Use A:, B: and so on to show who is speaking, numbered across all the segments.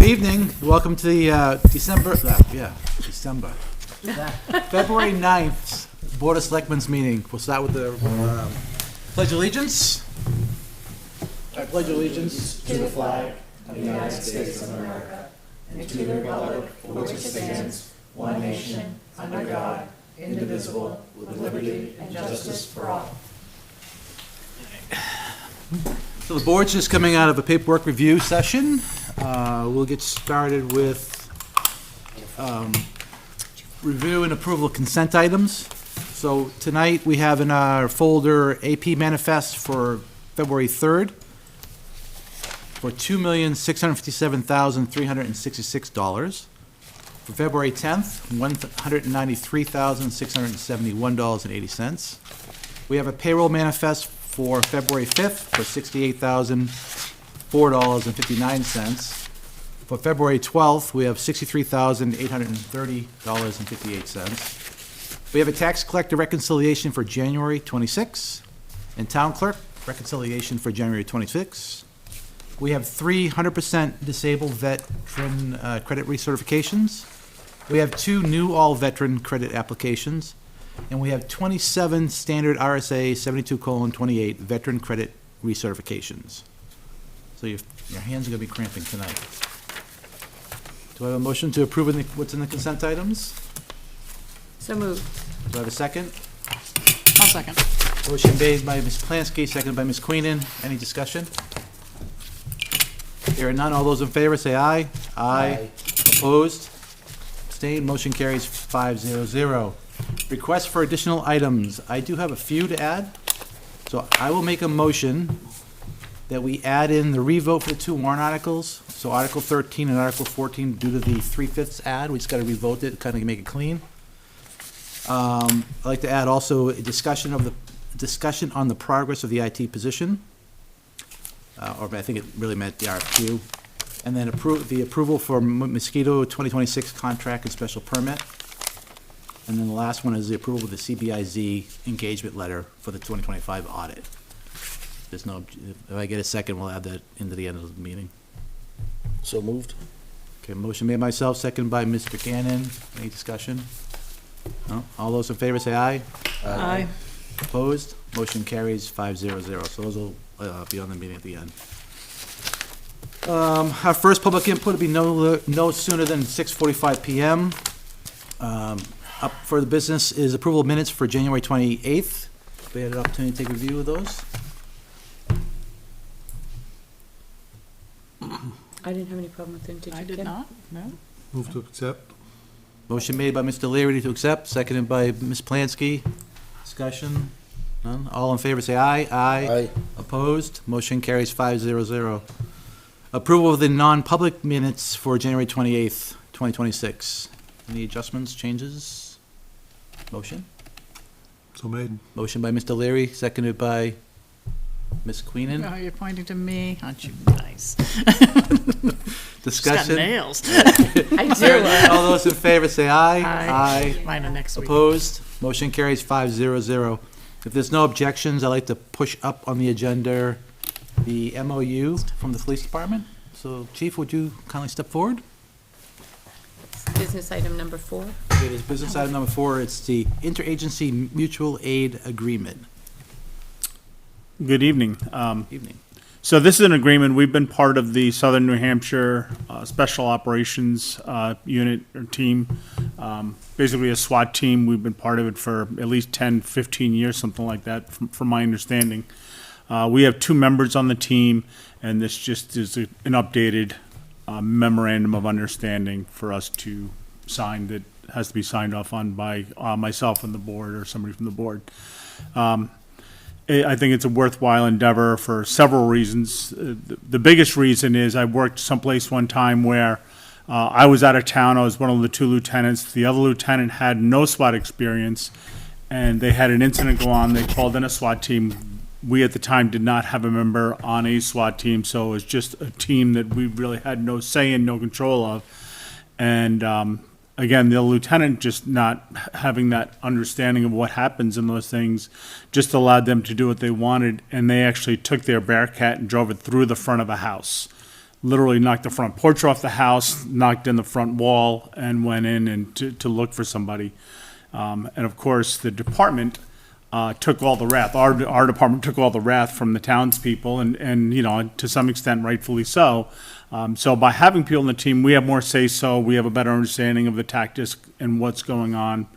A: Good evening. Welcome to the February 9th Board of Selectmen's meeting. We'll start with the Pledge of Allegiance. I pledge allegiance
B: to the flag of the United States of America and to the republic for which it stands, one nation, under God, indivisible, with liberty and justice for all.
A: So the board's just coming out of a paperwork review session. We'll get started with review and approval of consent items. So tonight we have in our folder AP manifest for February 3rd for $2,657,366. For February 10th, $193,671.80. We have a payroll manifest for February 5th for $68,004.59. For February 12th, we have $63,830.58. We have a tax collector reconciliation for January 26th and town clerk reconciliation for January 26th. We have 300% disabled veteran credit recertifications. We have 2 new all-veteran credit applications. And we have 27 standard RSA 72:28 veteran credit recertifications. So your hands are going to be cramping tonight. Do I have a motion to approve what's in the consent items?
B: So moved.
A: Do I have a second?
B: I'll second.
A: Motion made by Ms. Plansky, seconded by Ms. Queenan. Any discussion? Hearing none, all those in favor say aye. Aye. Opposed? Abstained? Motion carries 5-0-0. Request for additional items. I do have a few to add. So I will make a motion that we add in the revote for the 2 warrant articles. So Article 13 and Article 14, due to the 3/5 ad, we just got to revote it, kind of make it clean. I'd like to add also a discussion on the progress of the IT position. Or I think it really meant the RFQ. And then the approval for mosquito 2026 contract and special permit. And then the last one is the approval of the CBIZ engagement letter for the 2025 audit. If I get a second, we'll add that into the end of the meeting.
C: So moved.
A: Okay, motion made by myself, seconded by Mr. Gannon. Any discussion? No? All those in favor say aye.
B: Aye.
A: Opposed? Motion carries 5-0-0. So those will be on the meeting at the end. Our first public input will be no sooner than 6:45 p.m. Up for the business is approval of minutes for January 28th. We had an opportunity to take a review of those.
B: I didn't have any problem with them, did you,
D: I did
B: Kim?
D: not, no.
C: Move to accept.
A: Motion made by Mr. Leary to accept, seconded by Ms. Plansky. Discussion? None? All in favor say aye.
C: Aye.
A: Opposed? Motion carries 5-0-0. Approval of the non-public minutes for January 28th, 2026. Any adjustments, changes? Motion?
C: So made.
A: Motion by Mr. Leary, seconded by Ms. Queenan.
D: Oh, you're pointing to me, aren't you nice? She's got
A: Discussion?
D: nails.
B: I do.
A: All those in favor say aye.
D: Aye. Mine are next week.
A: Opposed? Motion carries 5-0-0. If there's no objections, I'd like to push up on the agenda the MOU from the police department. So, Chief, would you kindly step forward?
B: Business item number 4.
A: It is business item number 4. It's the interagency mutual aid agreement.
E: Good evening.
A: Evening.
E: So this is an agreement. We've been part of the Southern New Hampshire Special Operations Unit or team, basically a SWAT team. We've been part of it for at least 10, 15 years, something like that, from my understanding. We have 2 members on the team, and this just is an updated memorandum of understanding for us to sign that has to be signed off on by myself and the board or somebody from the board. I think it's a worthwhile endeavor for several reasons. The biggest reason is I worked someplace one time where I was out of town. I was one of the 2 lieutenants. The other lieutenant had no SWAT experience, and they had an incident go on. They called in a SWAT team. We at the time did not have a member on a SWAT team, so it was just a team that we really had no say in, no control of. And again, the lieutenant just not having that understanding of what happens in those things just allowed them to do what they wanted, and they actually took their Bearcat and drove it through the front of a house. literally knocked the front porch off the house, knocked in the front wall, and went in and to look for somebody. And of course, the department took all the wrath. Our department took all the wrath from the townspeople, and you know, to some extent, rightfully so. So by having people on the team, we have more say-so. We have a better understanding of the tactics and what's going on.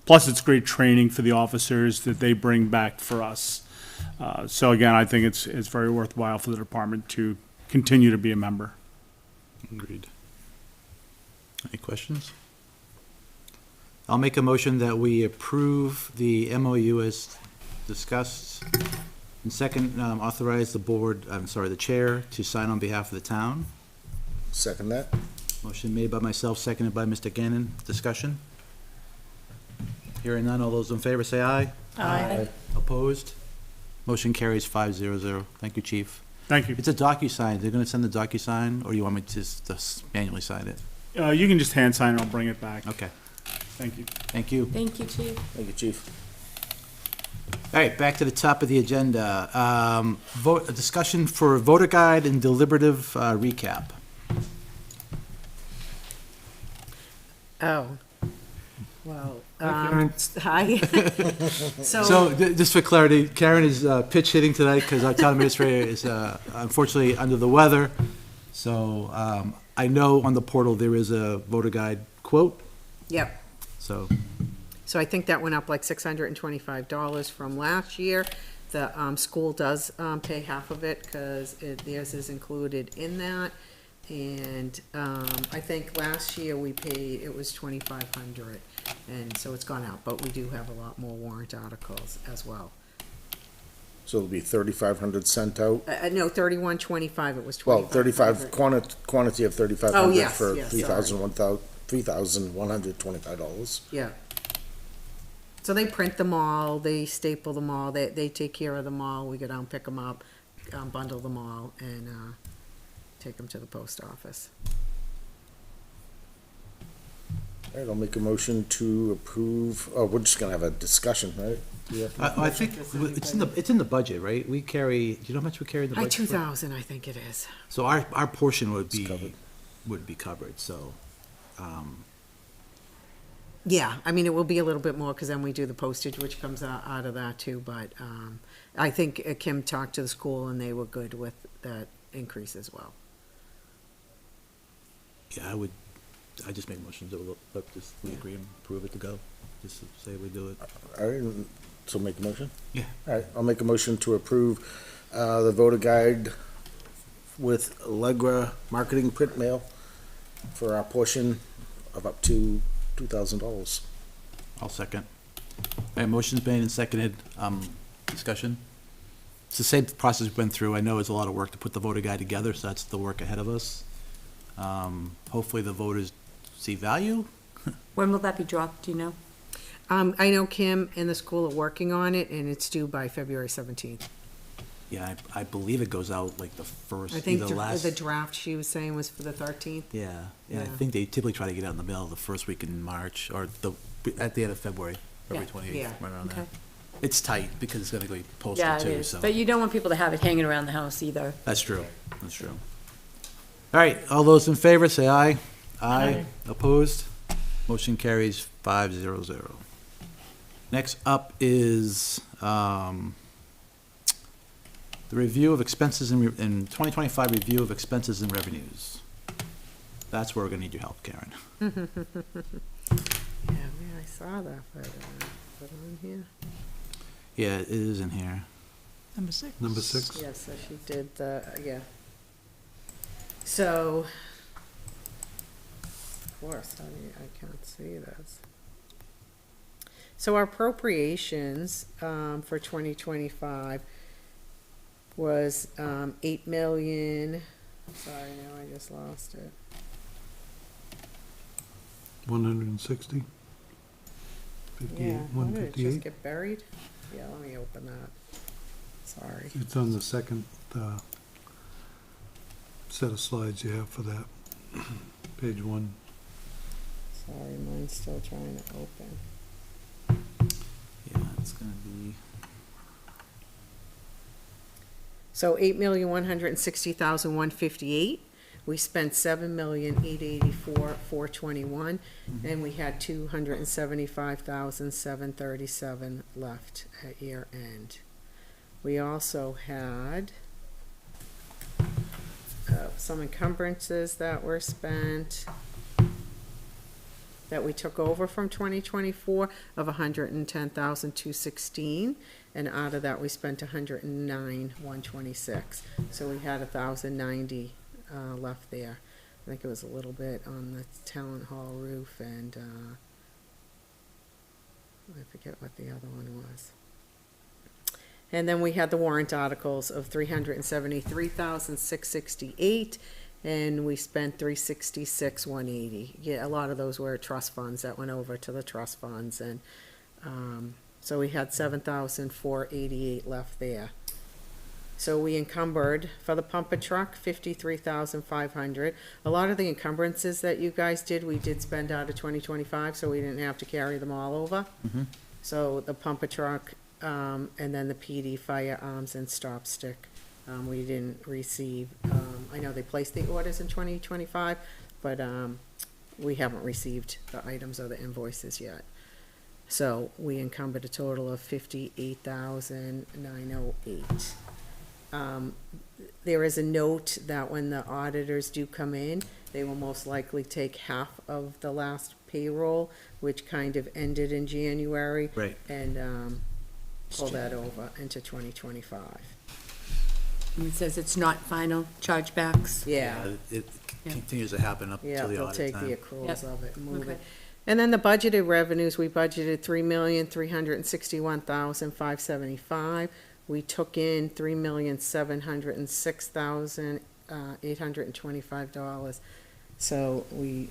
E: Plus, it's great training for the officers that they bring back for us. So again, I think it's very worthwhile for the department to continue to be a member.
A: Agreed. Any questions? I'll make a motion that we approve the MOU as discussed. And second, authorize the chair to sign on behalf of the town.
C: Second that?
A: Motion made by myself, seconded by Mr. Gannon. Discussion? Hearing none, all those in favor say aye.
B: Aye.
A: Opposed? Motion carries 500. Thank you, chief.
E: Thank you.
A: It's a DocuSign. They're gonna send the DocuSign, or you want me to just manually sign it?
E: You can just hand sign it, I'll bring it back.
A: Okay,
E: Thank you.
A: thank you.
B: Thank you, Chief.
C: Thank you, chief.
A: All right, back to the top of the agenda. A discussion for voter guide and deliberative recap.
F: Oh, well,
C: Karen.
F: hi.
A: So, just for clarity, Karen is pitch hitting tonight because our town administrator is unfortunately under the weather. So, I know on the portal there is a voter guide quote,
F: Yep,
A: so,
F: so I think that went up like $625 from last year. The school does pay half of it because theirs is included in that. And I think last year we paid, it was $2,500, and so it's gone out, but we do have a lot more warrant articles as well.
C: So it'll be 3,500 sent out?
F: No, 3125, it was
C: Well,
F: 2,500.
C: quantity of 3,500
F: Oh, yes,
C: for
F: yes,
C: $3,125.
F: Yeah. So they print them all, they staple them all, they take care of them all, we go down, pick them up, bundle them all, and take them to the post office.
C: All right, I'll make a motion to approve, oh, we're just gonna have a discussion, right? Yeah.
A: I think it's in the budget, right? We carry, do you know how much we carry in the
F: High
A: budget?
F: 2,000, I think it is.
A: So our portion
C: It's covered.
A: would be covered, so,
F: Yeah, I mean, it will be a little bit more, because then we do the postage, which comes out of that too, but I think Kim talked to the school, and they were good with that increase as well.
A: yeah, I just make motions that we agree and approve it to go, just to say we do it.
C: All right, so make a motion?
A: Yeah.
C: All right, I'll make a motion to approve the voter guide with Allegra Marketing Print Mail for our portion of up to $2,000.
A: I'll second. All right, motion's made and seconded, discussion? It's the same process we went through. I know it's a lot of work to put the voter guide together, so that's the work ahead of us. Hopefully the voters see value.
B: When will that be dropped, do you know?
F: I know Kim and the school are working on it, and it's due by February 17th.
A: Yeah, I believe it goes out like the first,
F: I think
A: either last.
F: the draft she was saying was for the 13th.
A: Yeah, I
F: Yeah.
A: think they typically try to get out in the middle of the first week in March, or at the end of February, February
B: Yeah.
A: 28th,
F: Yeah.
A: right around
B: Okay.
A: there. It's tight, because it's gonna go
B: Yeah,
A: posted
B: it
A: too,
B: is,
A: so.
B: but you don't want people to have it hanging around the house either.
A: That's true, that's true. All right, all those in favor, say aye. Aye. Opposed? Motion carries 500. Next up is, the review of expenses in 2025 review of expenses and revenues. That's where we're gonna need your help, Karen.
F: Yeah, I saw that, but put on here.
A: Yeah, it is in here.
D: Number 6.
C: Number 6?
F: Yeah, so she did the, yeah. So, of course, I can't see this. So our appropriations, for 2025 was, 8 million, sorry, now I just lost it.
C: 160?
F: Yeah,
C: 58,
F: how did it just
C: 158?
F: get buried? Yeah, let me open that. Sorry.
C: It's on the second set of slides you have for that. Page 1.
F: Sorry, mine's still trying to open.
A: Yeah, it's gonna be,
F: So 8,160,158, we spent $7,884,421, and we had $275,737 left at year end. We also had some encumbrances that were spent, that we took over from 2024 of $110,216, and out of that we spent $109,126. So we had $1,090 left there. I think it was a little bit on the town hall roof, and I forget what the other one was. And then we had the warrant articles of $373,668, and we spent $366,180. Yeah, a lot of those were trust funds that went over to the trust funds, and so we had $7,488 left there. So we encumbered for the pumper truck $53,500. A lot of the encumbrances that you guys did, we did spend out of 2025, so we didn't have to carry them all over. So the pumper truck, and then the PD firearms and stop stick, we didn't receive. I know they placed the orders in 2025, but we haven't received the items or the invoices yet. So we encumbered a total of $58,908. There is a note that when the auditors do come in, they will most likely take half of the last payroll, which kind of ended in January.
A: Right.
F: And pull that over into 2025.
B: And it says it's not final chargebacks.
F: Yeah,
A: It
B: Yeah.
A: continues to happen up
F: yeah,
A: till the
F: they'll
A: audit
F: take the
A: time.
F: accruals
B: Yep.
F: of it and move
B: Okay.
F: it. And then the budgeted revenues, we budgeted $3,361,575. We took in $3,706,825. So we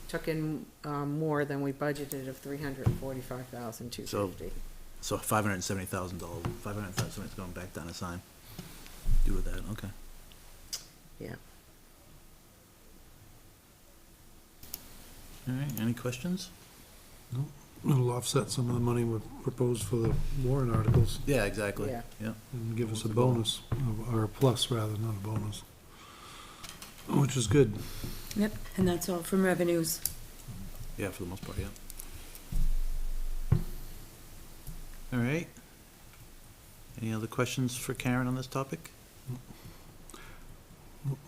F: took in more than we budgeted of $345,250.
A: So $570,000, $570,000 is going back down a sign. Do with that, okay.
F: Yeah.
A: All right, any questions?
G: It'll offset some of the money we proposed for the warrant articles
A: Yeah, exactly.
F: Yeah.
A: Yeah.
G: and give us a bonus, or a plus rather, not a bonus, which is good.
B: Yep, and that's all from revenues.
A: Yeah, for the most part, yeah. All right. Any other questions for Karen on this topic? All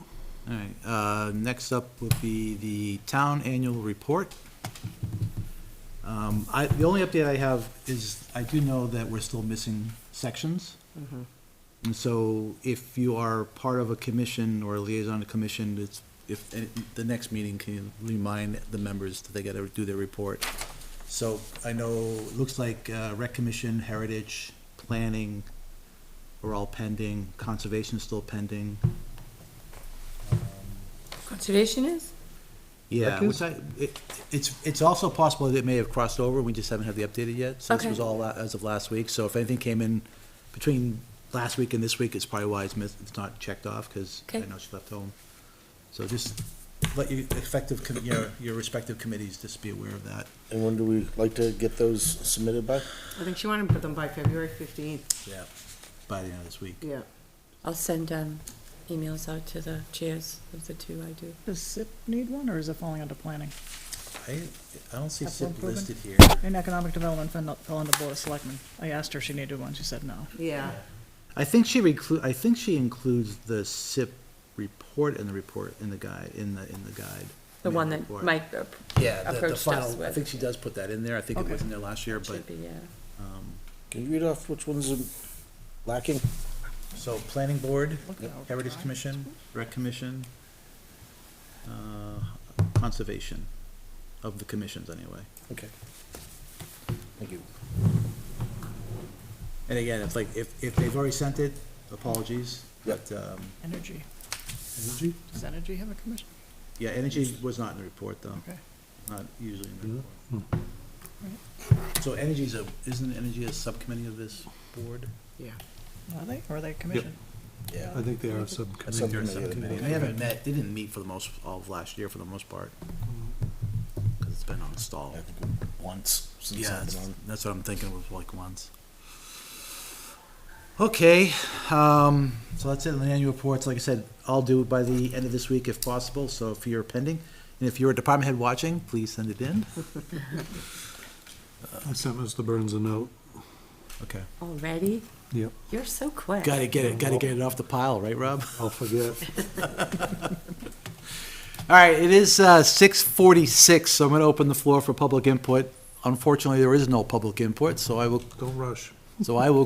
A: right, next up would be the town annual report. The only update I have is, I do know that we're still missing sections. And so if you are part of a commission or a liaison to commission, the next meeting can remind the members that they gotta do their report. So I know, it looks like, Rec Commission, Heritage, Planning are all pending, Conservation's still pending.
B: Conservation is?
A: Yeah, which it's also possible that it may have crossed over, we just haven't had the updated yet. So this
B: Okay.
A: was all as of last week, so if anything came in between last week and this week, it's probably why it's not checked off, because I
B: Okay.
A: know she left home. So just let your your respective committees just be aware of that.
C: And when do we like to get those submitted by?
F: I think she wanted to put them by February 15th.
A: Yeah. By the end of this week.
F: Yeah.
B: I'll send emails out to the chairs of the two I do.
D: Does SIP need one, or is it falling under planning?
A: I don't see
D: Capital
A: SIP
D: improvement?
A: listed here.
D: In economic development, fell under Board of Selectmen. I asked her if she needed one, she said no.
F: Yeah.
A: I think she includes the SIP report in the report, in the guide, in the guide.
B: The one that
A: Report.
B: Mike
A: Yeah, the
B: approached us
A: final, I
B: with.
A: think she does put that in there, I think it
D: Okay.
A: was in there last year, but,
B: should be, yeah.
C: Can you read off which ones are lacking?
A: so, Planning Board,
D: Look at our
A: Heritage
D: drawings.
A: Commission, Rec Commission, Conservation, of the commissions anyway.
C: Okay. Thank you.
A: And again, it's like, if they've already sent it, apologies,
C: Yep.
A: but,
D: Energy.
G: Energy?
D: Does energy have a commission?
A: yeah, Energy was not in the report, though,
D: Okay.
A: not usually in the
G: Yeah.
A: report. So isn't Energy a subcommittee of this board?
F: Yeah.
D: Are they, or are they a commission?
A: Yeah.
G: I think they are a
A: I
G: subcommittee.
A: think they're a
C: Subcommittee.
A: subcommittee. They haven't met, they didn't meet for all of last year for the most part, because it's been on stall.
C: I think once since
A: Yeah,
C: I've been on.
A: that's what I'm thinking, was like once. Okay, so that's it on the annual reports. Like I said, I'll do it by the end of this week if possible, so if you're pending, and if you're a department head watching, please send it in.
G: I sent Mr. Burns a note.
A: Okay.
B: Already?
G: Yep,
B: You're so quick.
A: Gotta get it off the pile, right, Rob?
G: I'll forget.
A: All right, it is 6:46, so I'm gonna open the floor for public input. Unfortunately, there is no public input, so I will
G: Don't rush.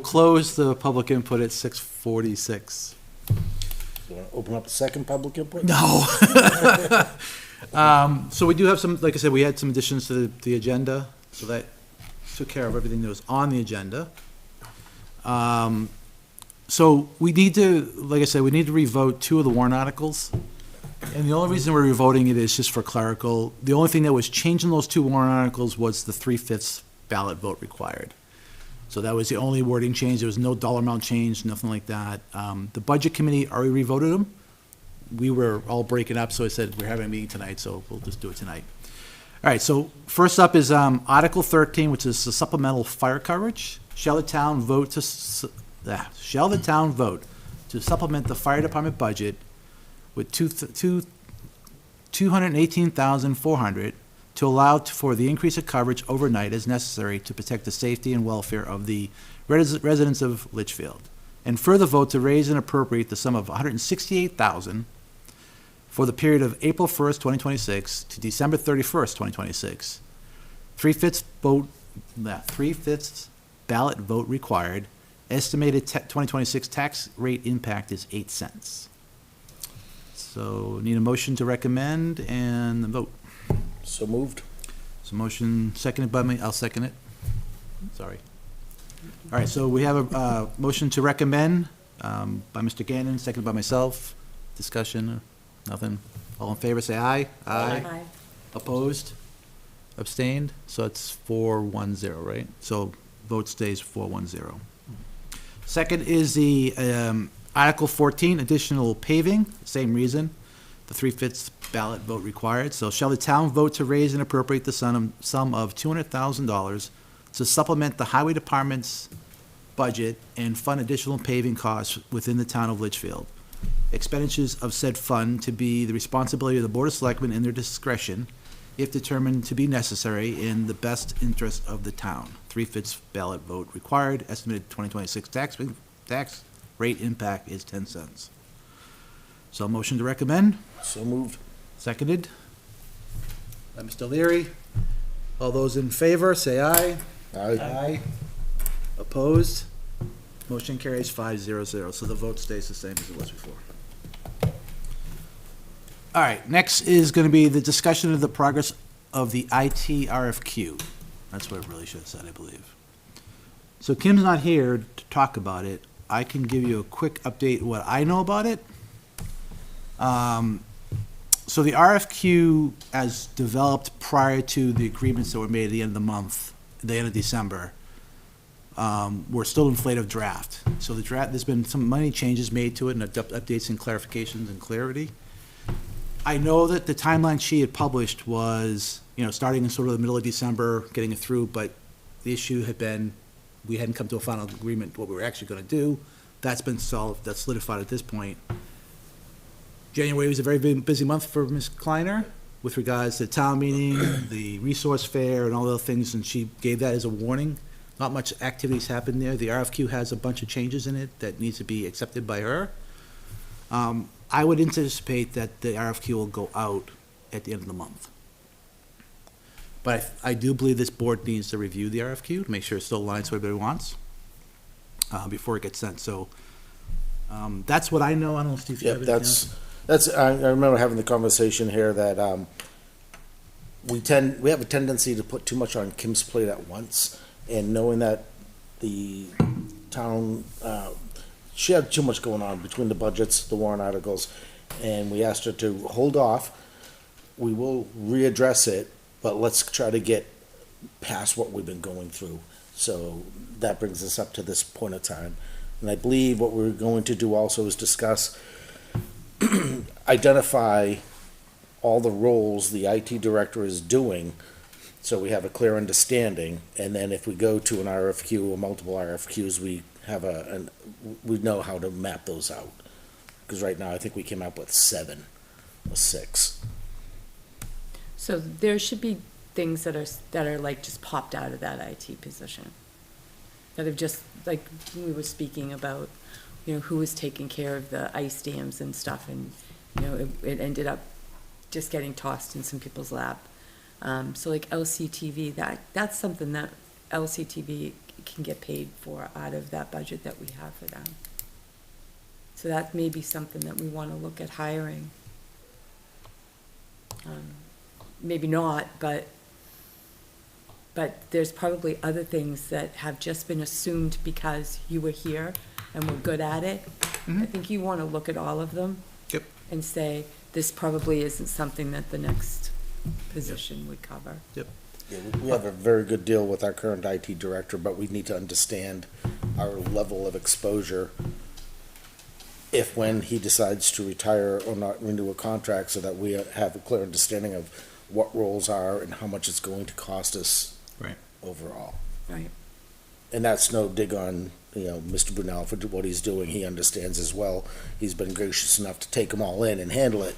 A: close the public input at 6:46.
C: You wanna open up the second public input?
A: No. So we do have some, like I said, we had some additions to the agenda, so that took care of everything that was on the agenda. So we need to, like I said, we need to revote two of the warrant articles. And the only reason we're revoting it is just for clerical. The only thing that was changed in those two warrant articles was the 3/5 ballot vote required. So that was the only wording change. There was no dollar amount change, nothing like that. The budget committee already revoted them. We were all breaking up, so I said, we're having a meeting tonight, so we'll just do it tonight. All right, so first up is Article 13, which is the supplemental fire coverage. Shall the town vote to supplement the fire department budget with $218,400 to allow for the increase of coverage overnight as necessary to protect the safety and welfare of the residents of Litchfield. And further vote to raise and appropriate the sum of $168,000 for the period of April 1st, 2026 to December 31st, 2026. 3/5 ballot vote required. Estimated 2026 tax rate impact is 8 cents. So need a motion to recommend and the vote.
C: So moved.
A: So motion seconded by me, I'll second it. Sorry. All right, so we have a motion to recommend by Mr. Gannon, seconded by myself. Discussion, nothing. All in favor, say aye.
B: Aye.
A: Opposed? Abstained? So it's 4-1-0, right? So vote stays 4-1-0. Second is the Article 14, additional paving, same reason. The 3/5 ballot vote required. So shall the town vote to raise and appropriate the sum of $200,000 to supplement the highway department's budget and fund additional paving costs within the town of Litchfield? Expenditures of said fund to be the responsibility of the Board of Selectmen in their discretion, if determined to be necessary in the best interest of the town. 3/5 ballot vote required. Estimated 2026 tax rate impact is 10 cents. So a motion to recommend,
C: So moved.
A: seconded by Mr. Leary. All those in favor, say aye.
C: Aye.
A: Opposed? Motion carries 5-0-0, so the vote stays the same as it was before. All right, next is gonna be the discussion of the progress of the IT RFQ. That's what it really should have said, I believe. So Kim's not here to talk about it. I can give you a quick update what I know about it. So the RFQ, as developed prior to the agreements that were made at the end of the month, the end of December, we're still in state of draft. So the draft, there's been some money changes made to it and updates and clarifications and clarity. I know that the timeline she had published was, starting in sort of the middle of December, getting it through, but the issue had been, we hadn't come to a final agreement what we were actually gonna do. That's been solved, that's solidified at this point. January was a very busy month for Ms. Kleiner with regards to town meeting, the resource fair and all those things, and she gave that as a warning. Not much activities happened there. The RFQ has a bunch of changes in it that needs to be accepted by her. I would anticipate that the RFQ will go out at the end of the month. But I do believe this board needs to review the RFQ to make sure it still aligns with what everybody wants before it gets sent. So that's what I know. I don't know, Steve, if you
C: Yep,
A: have anything else?
C: I remember having the conversation here that, we have a tendency to put too much on Kim's plate at once, and knowing that the town, she had too much going on between the budgets, the warrant articles, and we asked her to hold off. We will readdress it, but let's try to get past what we've been going through. So that brings us up to this point of time. And I believe what we're going to do also is discuss, identify all the roles the IT director is doing So we have a clear understanding, and then if we go to an RFQ or multiple RFQs, we have we know how to map those out. Because right now, I think we came up with 7 or 6.
B: So there should be things that are like just popped out of that IT position. That have just, like, we were speaking about, who was taking care of the ice dams and stuff, and, it ended up just getting tossed in some people's lap. So like LCTV, that's something that LCTV can get paid for out of that budget that we have for them. So that may be something that we want to look at hiring. Maybe not, but there's probably other things that have just been assumed because you were here and were good at it. I think you want to look at all of them.
A: Yep.
B: And say, this probably isn't something that the next position would cover.
C: Yeah, we have a very good deal with our current IT director, but we need to understand our level of exposure if when he decides to retire or not renew a contract, so that we have a clear understanding of what roles are and how much it's going to cost us
A: Right.
C: overall.
B: Right.
C: And that's no dig on, Mr. Brunel for what he's doing. He understands as well. He's been gracious enough to take them all in and handle it.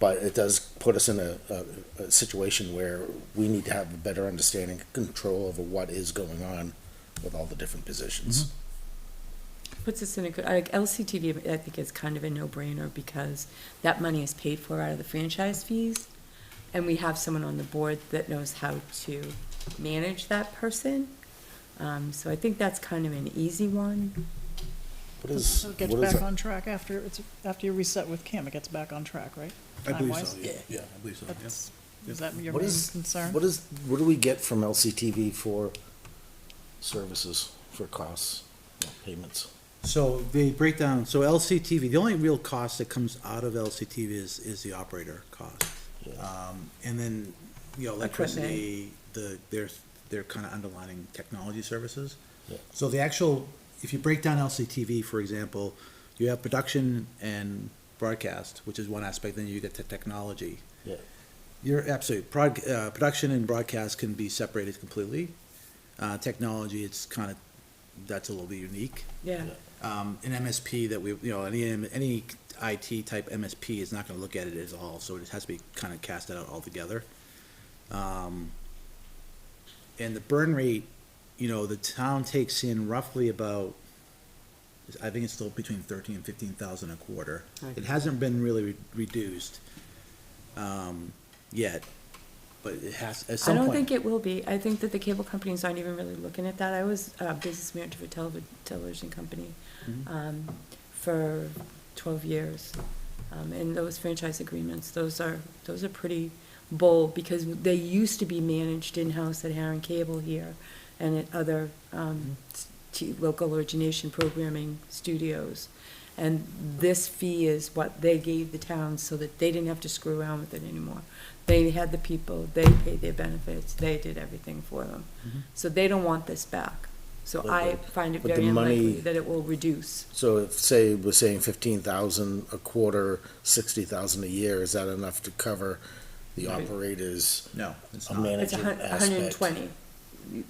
C: But it does put us in a situation where we need to have a better understanding, control over what is going on with all the different positions.
B: Puts us in a good, like LCTV, I think is kind of a no-brainer because that money is paid for out of the franchise fees. And we have someone on the board that knows how to manage that person. So I think that's kind of an easy one.
H: So it gets
C: what is
H: back
C: it?
H: on track after you reset with Kim, it gets back on track, right?
A: I believe
H: Time-wise?
A: so, yeah, I believe so, yeah.
H: That's, is that your
C: What
H: main
C: is-
H: concern?
C: What do we get from LCTV for services, for costs, payments?
A: So the breakdown, so LCTV, the only real cost that comes out of LCTV is the operator cost.
C: Yeah.
A: And then, electricity, their kind of underlining technology services.
C: Yeah.
A: So the actual, if you break down LCTV, for example, you have production and broadcast, which is one aspect, then you get to technology.
C: Yeah.
A: You're absolutely, production and broadcast can be separated completely. Technology, it's kind of, that's a little bit unique.
B: Yeah.
A: An MSP that any IT type MSP is not gonna look at it as all, so it has to be kind of cast out altogether. And the burn rate, the town takes in roughly about, I think it's still between 13 and 15,000 a quarter. It hasn't been really reduced, yet, but it has, at
B: I
A: some
B: don't
A: point.
B: think it will be. I think that the cable companies aren't even really looking at that. I was a business manager for a television company for 12 years. And those franchise agreements, those are pretty bold because they used to be managed in-house at Heron Cable here and at other local origination programming studios. And this fee is what they gave the town so that they didn't have to screw around with it anymore. They had the people, they paid their benefits, they did everything for them. So they don't want this back. So
C: But
B: I
C: the-
B: find it
C: but the
B: very unlikely
C: money-
B: that it will reduce.
C: So if, say, we're saying 15,000 a quarter, 60,000 a year, is that enough to cover the
B: Right.
C: operators'
A: No, it's
C: a
A: not.
B: It's
C: management aspect?
B: 120,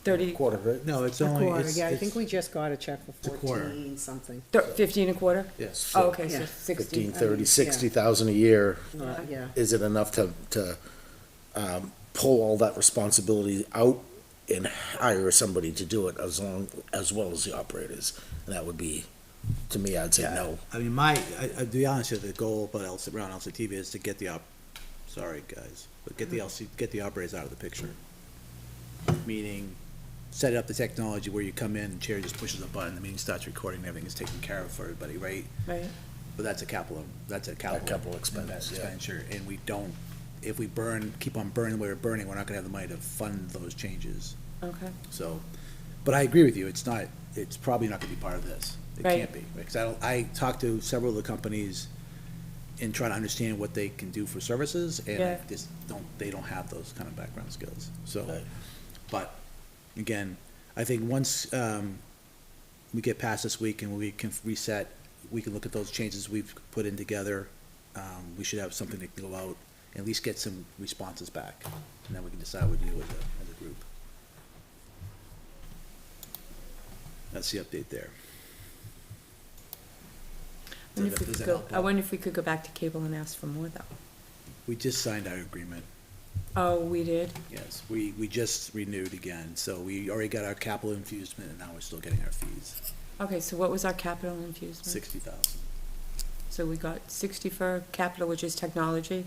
B: 30,
C: Quarter, right?
A: No, it's
F: A
A: only,
F: quarter,
A: it's,
F: yeah, I
A: it's,
F: think we just got a check
A: a
F: for
A: quarter.
F: 14 something.
B: 15 a quarter?
A: yes.
B: Oh, okay, so
F: Yeah.
B: 60.
C: 15, 30, 60,000 a year.
F: Yeah,
C: Is it enough to pull all that responsibility out and hire somebody to do it as well as the operators? And that would be, to me, I'd say
A: Yeah,
C: no.
A: I mean, to be honest with you, the goal about around LCTV is to get sorry, guys, but get the operators out of the picture. Meaning, set up the technology where you come in, the chair just pushes a button, the meeting starts recording, everything is taken care of for everybody, right?
B: Right,
A: But that's a capital
C: capital expense, yeah.
A: expenditure, and we don't, if we keep on burning the way we're burning, we're not gonna have the money to fund those changes.
B: okay.
A: So, but I agree with you, it's probably not gonna be part of this. It
B: Right.
A: can't be, because I talked to several of the companies and try to understand what they can do for services, and
B: Yeah.
A: they don't have those kind of background skills, so.
C: Right.
A: But, again, I think once, we get past this week and we can reset, we can look at those changes we've put in together, we should have something to go out at least get some responses back, and then we can decide what to do as a group. That's the update there.
B: I wonder if we
A: Does
B: could
A: that
B: go,
A: help
B: I
A: out?
B: wonder if we could go back to cable and ask for more, though.
A: We just signed our agreement.
B: Oh, we did?
A: Yes, we just renewed again, so we already got our capital infusement, and now we're still getting our fees,
B: Okay, so what was our capital infusement?
A: 60,000.
B: So we got 60 for capital, which is technology.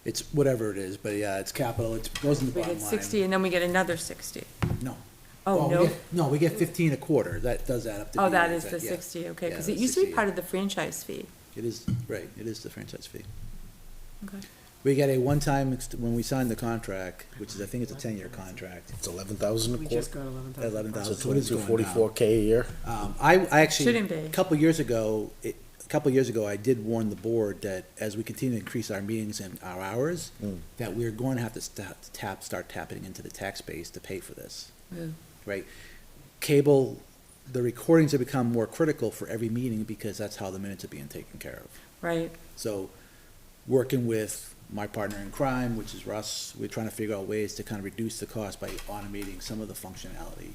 A: It's whatever it is, but yeah, it's capital, it goes in the
B: We
A: bottom
B: get
A: line.
B: 60, and then we get another 60.
A: No.
B: Oh,
A: we
B: no?
A: get- No, we get 15 a quarter, that does add up to.
B: Oh,
A: be-
B: that is the
A: yeah.
B: 60, okay,
A: Yeah,
B: because it
A: that's
B: used to be
A: 60,
B: part
A: yeah.
B: of the franchise fee.
A: It is, right, it is the franchise fee.
B: Okay.
A: We get a one-time, when we signed the contract, which is, I think it's a 10-year contract,
C: It's 11,000 a
F: We
C: quarter.
F: just got 11,000.
A: 11,000,
C: So
A: so it is going down.
C: 44K a year.
A: I actually,
B: Shouldn't be.
A: a couple of years ago, I did warn the board that as we continue to increase our meetings and our hours, that we're going to have to start tapping into the tax base to pay for this,
B: Yeah.
A: right? Cable, the recordings have become more critical for every meeting because that's how the minutes are being taken care of.
B: Right,
A: So, working with my partner in crime, which is Russ, we're trying to figure out ways to kind of reduce the cost by automating some of the functionality,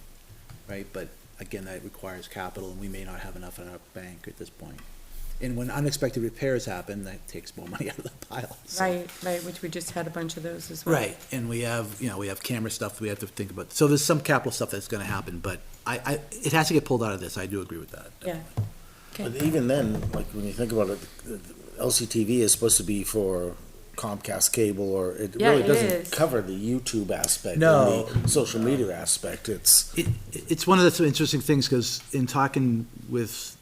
A: right? But again, that requires capital, and we may not have enough in our bank at this point. And when unexpected repairs happen, that takes more money out of the pile. so-
B: right, which we just had a bunch of those as well.
A: Right, and we have, we have camera stuff we have to think about. So there's some capital stuff that's gonna happen, but it has to get pulled out of this, I do agree with that.
B: Yeah.
C: But
B: Okay,
C: even then, like, when you think about it, the LCTV is supposed to be for Comcast cable, or it
B: Yeah,
C: really
B: it
C: doesn't
B: is.
C: cover the YouTube aspect.
A: No.
C: And the social media aspect,
A: It's one of the interesting things, because in talking with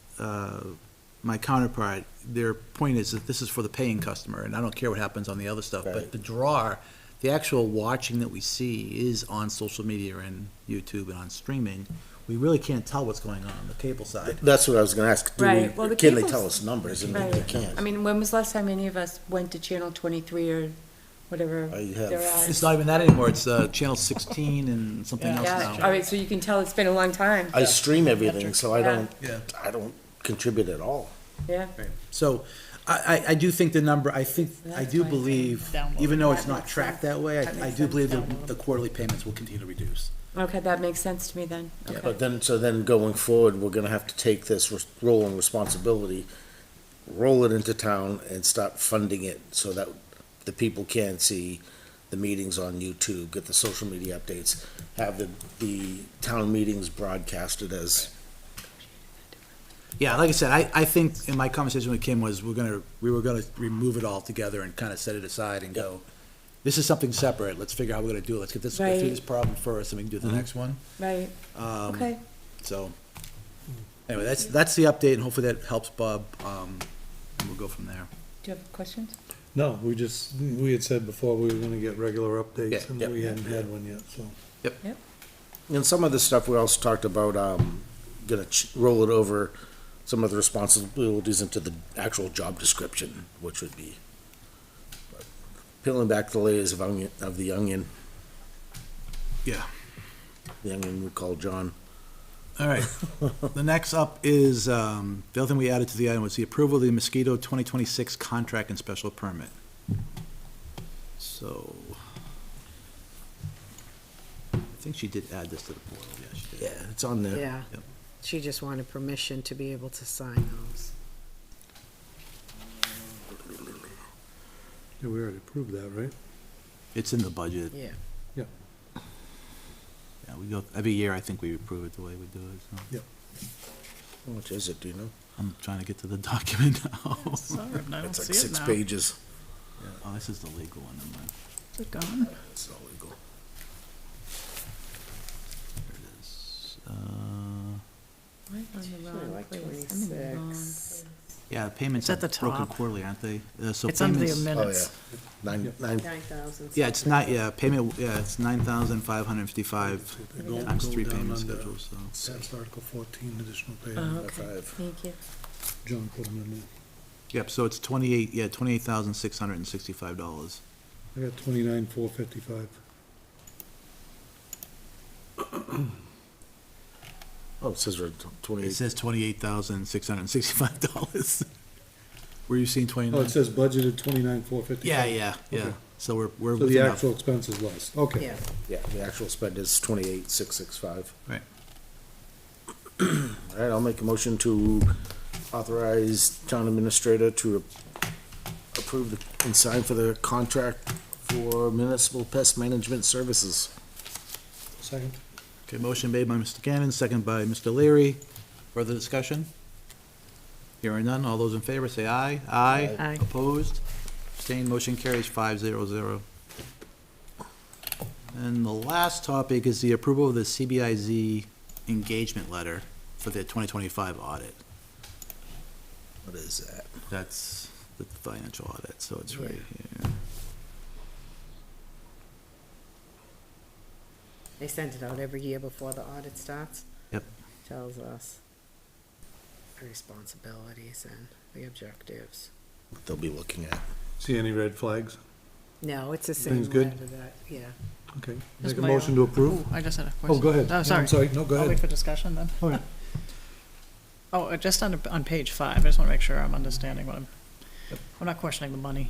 A: my counterpart, their point is that this is for the paying customer, and I don't care what happens on the other stuff, but
C: Right.
A: the draw, the actual watching that we see is on social media and YouTube and on streaming. We really can't tell what's going on the cable side.
C: that's what I was gonna ask.
B: Right, well, the
C: Can they
B: cable's-
C: tell us numbers? And they
B: right.
C: can't.
B: I mean, when was the last time any of us went to channel 23 or whatever
C: I have-
B: there are?
A: It's not even that anymore, it's channel 16 and something else
B: Yeah,
A: now.
B: all right, so you can tell it's been a long time.
C: I stream everything, so I
B: Yeah.
C: don't contribute at all.
B: Yeah,
A: So, I do think the number, I do
B: That's why
A: believe,
H: download.
A: even though it's
B: That
A: not
B: makes
A: tracked
B: sense.
A: that way,
B: That
A: I
B: makes
A: do
B: sense,
A: believe
B: download.
A: the quarterly payments will continue to reduce.
B: okay, that makes sense to me then, okay.
C: But then going forward, we're gonna have to take this role and responsibility, roll it into town and start funding it so that the people can see the meetings on YouTube, get the social media updates, have the town meetings broadcasted as,
A: Yeah, like I said, I think in my conversation with Kim was, we were gonna remove it all together and kind of set it aside and go, this is something separate, let's figure out how we're gonna do it, let's get this, go through
B: Right.
A: this problem first, and we can do the next one.
B: Right, okay,
A: So, anyway, that's the update, and hopefully that helps Bob, and we'll go from there.
B: do you have questions?
G: No, we had said before we were gonna get regular updates,
A: Yeah,
G: and
A: yeah,
G: we hadn't
A: yeah.
G: had one yet, so.
C: and some of the stuff we also talked about, gonna roll it over, some of the responsibilities into the actual job description, which would be peeling back the layers of the onion.
A: Yeah.
C: The onion we call John.
A: All right. The next up is, the other thing we added to the item was the approval of the mosquito 2026 contract and special permit. So, I think she did add this to the portal, yeah, she did.
C: Yeah, it's on there.
F: Yeah,
A: Yep.
F: she just wanted permission to be able to sign those.
G: Yeah, we already approved that, right?
A: It's in the budget.
F: Yeah.
A: Yeah, we go, every year I think we approve it the way we do it, so.
C: How much is it, do you know?
A: I'm trying to get to the document now.
H: Sorry, I don't
C: It's like
H: see it
C: 6
H: now.
C: pages.
A: Oh, this is the legal one, never mind.
H: Is it gone?
C: It's all legal.
A: There it is.
B: Right on the
F: Only
B: wrong
F: like
B: place. I'm in the wrong
F: 26.
B: place.
A: Yeah, payments
H: It's
A: are
H: at the
A: broken
H: top.
A: quarterly, aren't they? So
H: It's under the
A: payments-
H: minutes.
C: Oh, yeah. Nine,
F: 9,000.
A: Yeah, it's not, yeah, payment, yeah, it's 9,555
G: They go-
A: times
G: go
A: 3
G: down
A: payment
G: under
A: schedules, so.
G: Tax Article 14, additional
B: Oh,
G: payment.
B: okay,
C: 5.
B: thank you.
G: John put them in there.
A: Yep, so it's $28,665.
G: I got 29,455.
C: Oh, it says we're
A: It
C: 28.
A: says $28,665. Were you seeing 29?
G: Oh, it says budgeted 29,455.
A: Yeah, yeah, yeah.
G: Okay.
A: So we're
G: So the
A: within
G: actual expense is less, okay.
F: Yeah.
C: Yeah, the actual spend is 28,665.
A: Right.
C: All right, I'll make a motion to authorize town administrator to approve and sign for the contract for municipal pest management services.
G: Second.
A: Okay, motion made by Mr. Cannon, second by Mr. Leary. Further discussion? Hearing none, all those in favor say aye. Aye.
F: Aye.
A: Opposed? Abstained, motion carries 500. And the last topic is the approval of the CBIZ engagement letter for the 2025 audit.
C: What is that?
A: That's the financial audit, so it's right
F: Yeah.
A: here.
F: They send it out every year before the audit starts.
A: Yep.
F: Tells us the responsibilities and the objectives.
C: They'll be looking at.
G: See any red flags?
F: No, it's the same
G: Everything's good?
F: letter that, yeah.
G: Okay.
H: Just
G: Make a
H: my
G: motion to approve?
H: Ooh, I just had a question.
G: Oh, go ahead.
H: Oh,
G: Yeah,
H: sorry.
G: I'm sorry, no, go
H: I'll wait
G: ahead.
H: for discussion then.
G: Okay.
H: Oh, just on page 5, I just want to make sure I'm understanding what I'm not questioning the money.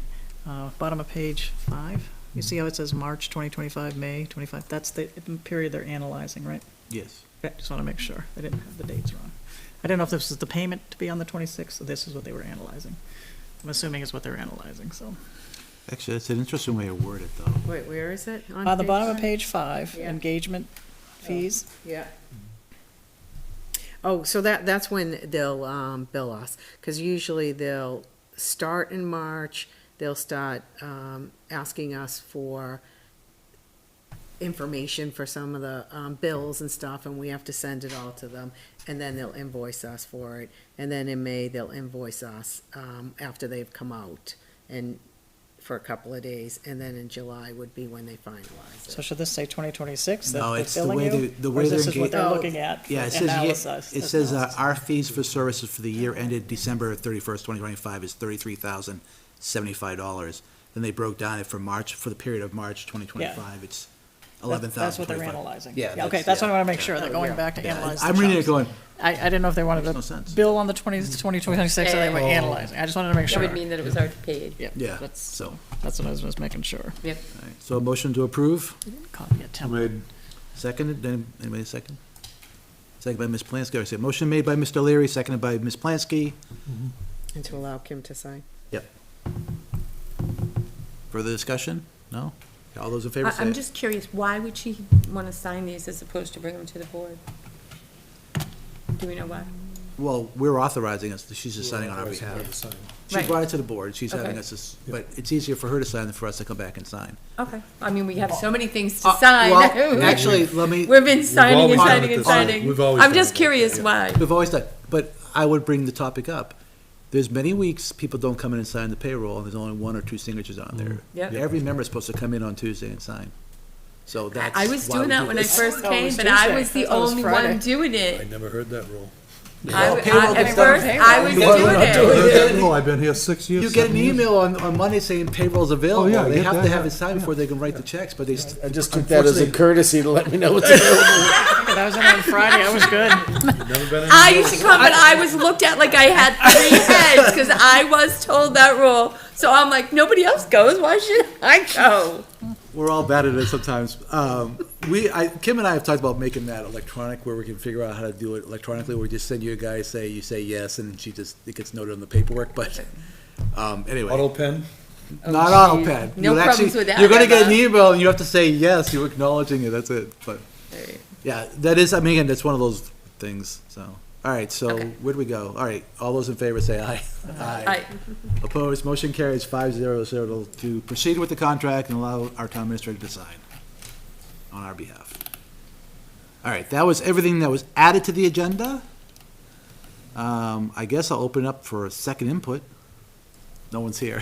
H: Bottom of page 5, you see how it says March 2025, May 25? That's the period they're analyzing, right?
A: Yes.
H: Okay, just want to make sure. I didn't have the dates wrong. I didn't know if this was the payment to be on the 26th, or this is what they were analyzing. I'm assuming it's what they're analyzing, so.
A: Actually, that's an interesting way to word it, though.
F: Wait, where is it?
H: On the bottom of
F: five?
H: page 5,
F: Yeah.
H: engagement fees.
F: Yeah. Oh, so that's when they'll, bill us, cause usually they'll start in March, they'll start, asking us for information for some of the, bills and stuff, and we have to send it all to them, and then they'll invoice us for it, and then in May, they'll invoice us, after they've come out, and for a couple of days, and then in July would be when they finalize
H: So
F: it.
H: should this say 2026 that
A: No,
H: they're
A: it's the
H: billing
A: way
H: you?
A: the
H: Or
A: way
H: is
A: they're
H: this is what they're
F: engaged.
H: looking at?
A: Yeah, it
H: for
A: says,
H: analysis?
A: it says, our fees for services for the year ended December 31st, 2025 is $33,075. Then they broke down it for March, for the period of March 2025, it's
H: That's what they're
A: $11,025.
H: analyzing.
A: Yeah,
H: Okay,
A: that's-
H: that's what I
A: yeah.
H: want to make sure, they're
F: Oh,
H: going
F: yeah.
H: back to
A: Yeah,
H: analyze the
A: I'm reading it
H: chunks.
A: going,
H: I didn't know if they wanted
A: makes no
H: to
A: sense.
H: bill on the 2026, or they were
G: Oh.
H: analyzing. I just wanted to make
B: That
H: sure.
B: would mean that it was already paid.
H: Yeah,
A: Yeah,
H: that's,
A: so,
H: that's what I was just making sure.
B: Yep.
A: all right. So a motion to approve,
H: Copy it,
G: I
H: Tim.
G: made,
A: seconded, anybody second? Second by Ms. Plansky, I said, motion made by Mr. Leary, seconded by Ms. Plansky.
F: And to allow Kim to sign.
A: Further discussion? No? All those in favor say.
B: I'm just curious, why would she want to sign these as opposed to bring them to the board? Do we know why?
A: Well, we're authorizing us, she's just signing on our behalf. She
B: Right.
A: brought it to the board, she's having
B: Okay.
A: us, but it's easier for her to sign than for us to come back and sign.
B: Okay, I mean, we have so many things to sign.
A: Well, actually, let me,
B: We've been signing and
G: always done
B: signing
G: it
B: and
G: this way.
B: signing.
G: We've always
B: I'm
G: done
B: just
G: it.
B: curious
G: Yeah.
B: why.
A: we've always done, but I would bring the topic up. There's many weeks people don't come in and sign the payroll, and there's only one or two signatures on there.
B: Yep.
A: Every member's supposed to come in on Tuesday and sign. So that's.
B: I was
A: why
B: doing
A: we
B: that
A: do
B: when I
A: this.
B: first
H: Oh, it
B: came,
H: was
B: but I
H: Tuesday.
B: was the
H: I thought it was
B: only
H: Friday.
B: one doing
G: I
B: it.
G: never heard that rule.
B: At
A: payroll gets done.
B: first, I was
A: Well,
B: doing
A: we're not doing
B: it.
G: No, I've been here 6 years.
A: You get an
G: 7 years.
A: email on Monday saying payroll's available.
G: Oh, yeah, I
A: They
G: get
A: have
G: that,
A: to have
G: yeah.
A: it signed before they can write the checks, but they.
C: I just took that as a courtesy to let me know it's available.
H: I was in on Friday, I was good.
G: Never been in.
B: I used to come, but I was looked at like I had 3 heads because I was told that rule. So I'm like, nobody else goes. Why should I go?
A: We're all bad at it sometimes. Kim and I have talked about making that electronic, where we can figure out how to do it electronically, where we just send you a guy, you say yes, and then it gets noted on the paperwork, but, anyway.
G: Auto pen?
A: Not auto pen.
B: No
A: You'll
B: problems
A: actually-
B: with that,
A: You're gonna get an
B: Emma.
A: email, and you have to say yes, you're acknowledging it, that's it, but, yeah, that is, I mean, again, that's one of those things, so. All right, so,
B: Okay.
A: where'd we go? All right, all those in favor say aye.
B: I,
A: Opposed, motion carries 500 to proceed with the contract and allow our town administrator to sign on our behalf. All right, that was everything that was added to the agenda. I guess I'll open up for a second input. No one's here.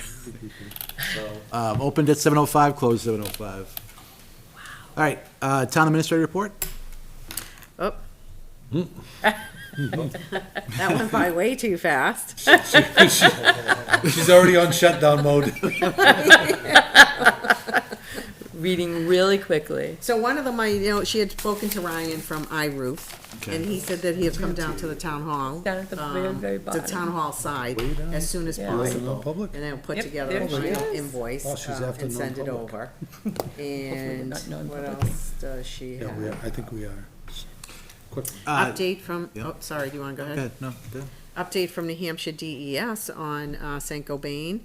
A: Opened at 7:05, closed 7:05. All right, town administrator report?
F: Oh. That went by way too fast.
G: She's already on shutdown mode.
B: reading really quickly.
F: So one of them, she had spoken to Ryan from iRoof, And he said that he'll come down to the town hall.
B: Down at the very, very
F: The
B: bottom.
F: town hall side as soon as
B: Yeah.
F: possible.
G: Non-public?
F: And then we'll put
H: Yep,
F: together
H: there
F: a
H: she
F: final
B: is.
F: invoice,
G: Oh, she's after
F: and send it
G: non-public.
F: over. And
B: not
F: what
B: non-public.
F: else does she
G: Yeah, we are,
F: have?
G: I think we are. Quick.
F: Update from,
A: yeah.
F: oh, sorry, do you wanna go ahead?
A: Good, no, good.
F: Update from New Hampshire DES on, St. Gobain.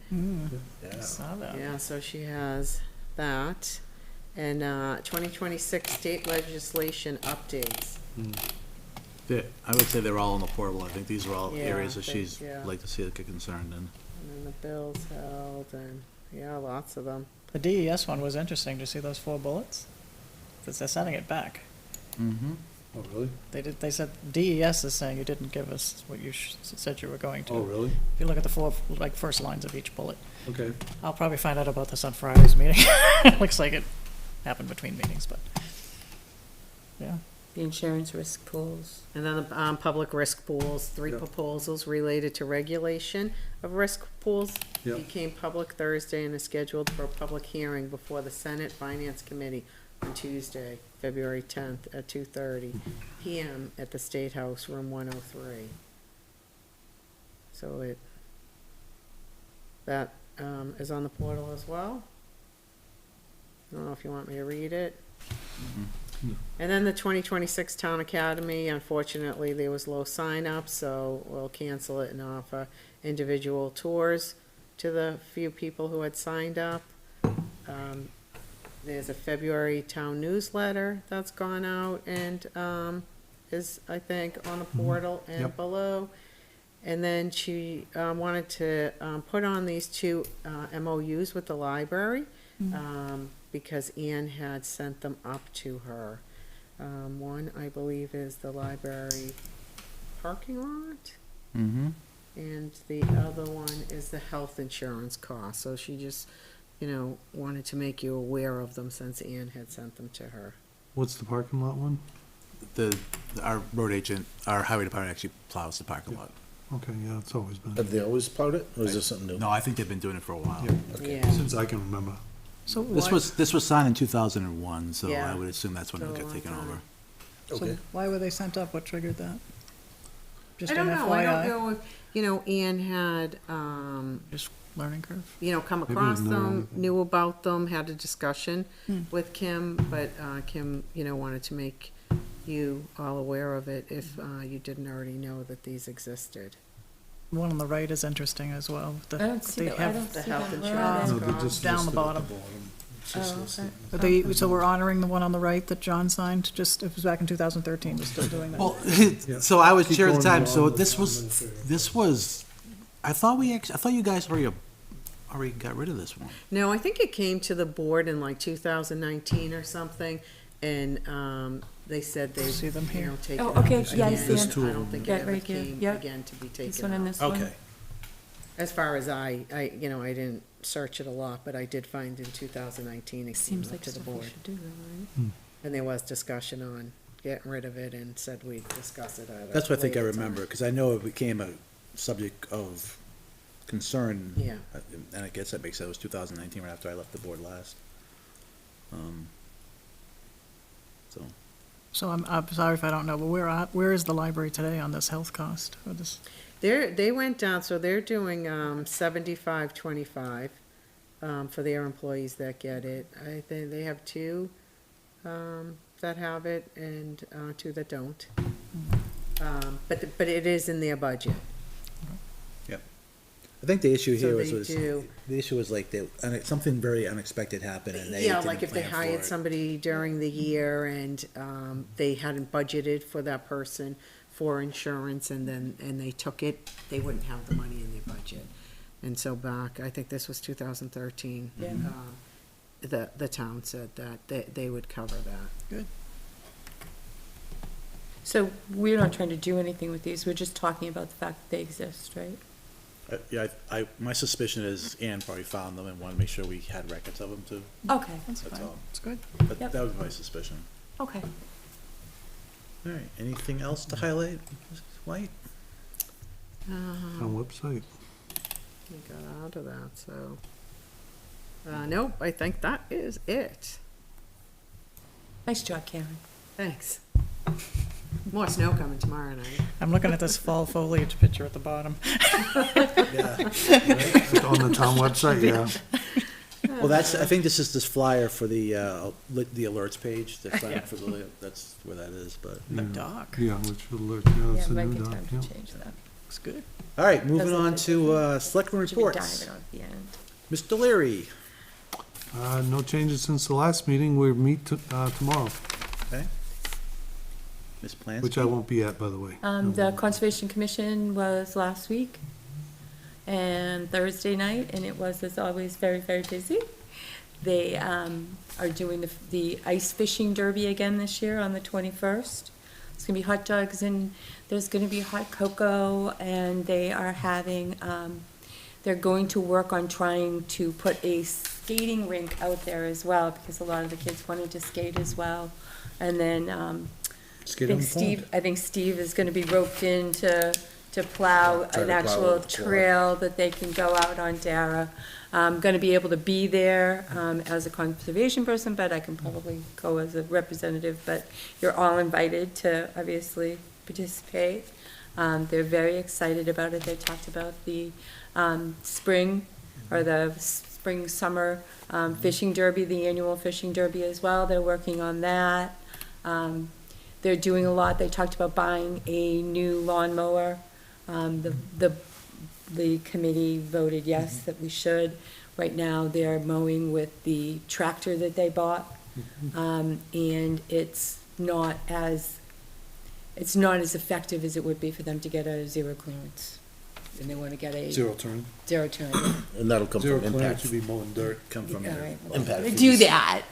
H: Saw that.
F: Yeah, so she has that. And, 2026 state legislation updates.
A: I would say they're all on the portal. I think these are all
F: Yeah,
A: areas that
F: they-
A: she's
F: yeah.
A: like to see it get concerned in.
F: And then the bills held and, yeah, lots of them.
H: The DES one was interesting to see those 4 bullets. 'Cause they're sending it back.
A: Mm-hmm.
G: Oh, really?
H: They said, DES is saying you didn't give us what you said you were going to.
G: Oh, really?
H: If you look at the 4, like, first lines of each bullet.
G: Okay.
H: I'll probably find out about this on Friday's meeting. Looks like it happened between meetings, but, yeah.
B: The insurance risk pools.
F: And then the, public risk pools, 3
G: Yep.
F: proposals related to regulation of risk pools
G: Yep.
F: became public Thursday and is scheduled for a public hearing before the Senate Finance Committee on Tuesday, February 10th at 2:30 PM at the State House, room 103. So that is on the portal as well. I don't know if you want me to read it. And then the 2026 Town Academy, unfortunately, there was low sign-up, so we'll cancel it and offer individual tours to the few people who had signed up. There's a February town newsletter that's gone out and is, I think, on the portal and
G: Yep.
F: below. And then she wanted to put on these 2 MOUs with the library, because Ann had sent them up to her. One, I believe, is the library parking lot,
A: Mm-hmm.
F: and the other one is the health insurance cost. So she just, wanted to make you aware of them since Ann had sent them to her.
G: What's the parking lot one?
A: Our road agent, our highway department actually plows the parking lot.
G: Okay, yeah, it's always been,
C: Have they always plowed it, or is this something new?
A: No, I think they've been doing it for a while.
G: Yeah.
F: Yeah.
G: since I can remember.
H: So
A: This was signed in 2001, so
F: Yeah.
A: I would assume that's when it
F: So a
A: got
F: long
A: taken
F: time.
A: over.
H: So
C: Okay.
H: why were they sent up? What triggered that? Just
F: I
H: an
F: don't know, I don't
H: FYI?
F: know if, Ann had,
H: Just learning curve?
F: come
G: Maybe
F: across
G: know
F: them,
G: anything.
F: knew about them, had a discussion with Kim, but Kim, wanted to make you all aware of it if you didn't already know that these existed.
H: The one on the right is interesting as well.
B: I don't see
H: They
B: that, I
H: have-
B: don't
F: the
B: see
F: health
B: that.
F: insurance.
G: No, they're just
H: Down the
G: listed at
H: bottom.
G: It's just
B: Oh,
G: listed.
B: okay.
H: So we're honoring the one on the right that John signed, it was back in 2013, we're still doing that.
A: Well, so I was
G: Keep
A: chair at the
G: going
A: time, so
G: beyond the
A: this was, I thought you guys already got rid of this one.
F: No, I think it came to the board in like 2019 or something, and they said they,
H: See them here?
F: take it
B: Oh,
F: up
B: okay,
F: again.
B: yeah, I see
G: There's
B: it.
G: 2
F: I
G: of
F: don't
G: them.
F: think it
B: Yeah,
F: ever
B: right here.
F: came
B: Yep.
F: again to be
B: This
F: taken
B: one and
F: up.
B: this one.
A: Okay.
F: As far as I didn't search it a lot, but I did find in 2019 it came
B: Seems
F: up
B: like
F: to the
B: stuff we
F: board.
B: should do, though, right?
F: And there was discussion on getting rid of it and said we'd discuss it at a
A: That's what I think I
F: later time.
A: remember, because I know it became a subject of concern.
F: Yeah.
A: And I guess that makes sense, it was 2019, right after I left the board last. So,
H: So I'm sorry if I don't know, but where is the library today on this health cost? Or this,
F: They went down, so they're doing 75/25 for their employees that get it. I think they have 2 that have it and 2 that don't. But it is in their budget.
A: I think the issue
F: So
A: here
F: they
A: was,
F: do.
A: the issue was like, something very unexpected happened and they
F: Yeah,
A: didn't
F: like if they
A: plan for
F: hired
A: it.
F: somebody during the year and they hadn't budgeted for that person for insurance and they took it, they wouldn't have the money in their budget. And so back, I think this was 2013.
B: Yeah.
F: The town said that they would cover that.
B: So we're not trying to do anything with these, we're just talking about the fact that they exist, right?
A: Yeah, my suspicion is Ann probably found them and wanted to make sure we had records of them too.
B: Okay,
H: that's
A: That's
H: fine,
A: all.
H: it's good.
A: But
B: Yep.
A: that was my suspicion.
B: okay.
A: All right, anything else to highlight, Mrs. White?
G: On website.
F: We got out of that, so. Nope, I think that is it.
B: Nice job, Karen.
F: Thanks. More snow coming tomorrow night.
H: I'm looking at this fall foliage picture at the bottom.
G: On the town website, yeah.
A: Well, I think this is this flyer for the alerts page, the flyer for that's where that is, but.
H: The dock.
G: Yeah, which will alert, yeah,
B: Yeah,
G: that's the
B: might
G: new
B: be
G: doc,
B: time
G: yeah.
B: to change that.
H: Looks good.
A: All right, moving
B: Does
A: on
B: look
A: to, selectmen
B: Should be
A: reports.
B: diving on at the end.
A: Mr. Leary.
G: No changes since the last meeting, we meet, tomorrow,
A: Okay. Ms. Plansky.
G: which I won't be at, by the way.
B: The Conservation Commission was last week and Thursday night, and it was, as always, very, very busy. They are doing the ice fishing derby again this year on the 21st. It's gonna be hot dogs and there's gonna be hot cocoa, and they are having, they're going to work on trying to put a skating rink out there as well, because a lot of the kids wanted to skate as well. And then, I think Steve is gonna be roped in to plow
C: Try
B: an
C: to plow
B: actual
C: with the plow.
B: trail that they can go out on Dara. I'm gonna be able to be there, as a conservation person, but I can probably go as a representative, but you're all invited to obviously participate. They're very excited about it. They talked about the, spring, or the spring, summer, fishing derby, the annual fishing derby as well. They're working on that. They're doing a lot. They talked about buying a new lawnmower. The committee voted yes, that we should. Right now, they're mowing with the tractor that they bought. And it's not as effective as it would be for them to get a zero clearance. And they wanna get a
G: Zero turn.
B: zero turn.
C: And that'll come
G: Zero
C: from
G: clearance
C: impact.
G: would be mowing dirt.
A: Come from
B: All
A: there.
B: right.
C: Impact
B: Do
C: fees.
B: that.